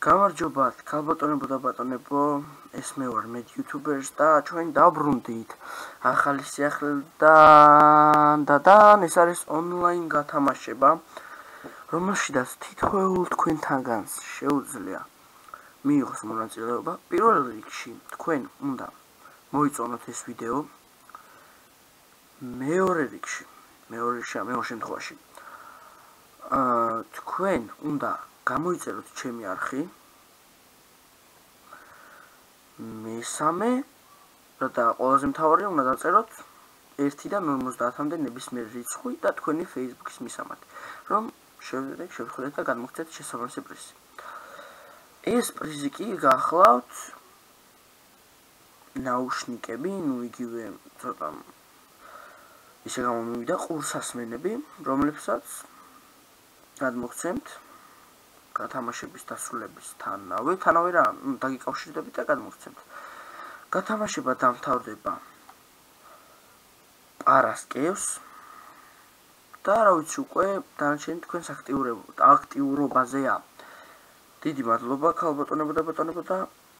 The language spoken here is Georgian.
გამარჯობათ, ქალბატონებო და ბატონებო, ეს მე ვარ მე YouTubers და ჩვენ დაბრუნდით ახალი სიახლიდან და ეს არის ონლაინ გათამაშება, რომელშიც თითოეულ თქვენთანგანს შეუძლია მიიღოს მონაწილეობა. პირველ რიგში თქვენ უნდა მოიწონოთ ეს ვიდეო. მეორე შემთხვევაში თქვენ უნდა გამოიწეროთ ჩემი არხი. მესამე და ყველაზე მთავარი უნდა დაწეროთ 1-დან 50-მდე ნებისმიერ რიცხვი და თქვენი Facebook-ის მისამართი, რომ შევხვდეთ და გადმოგცეთ შესაბამისი პრიზი. ეს პრიზი კი გახლავთ ნაუშნიკები, იგივე ცოტა ისე გამომივიდა ყურსასმენები, რომლებსაც გადმოგცემთ გათამაშების დასრულებისთანავე რა, დაგიკავშირდებით და გადმოგცემთ. გათამაშება დამთავრდება პარასკევს და რა ვიცი, უკვე დანარჩენი თქვენს აქტიურობაზეა. დიდი მადლობა ქალბატონებო და ბატონებო და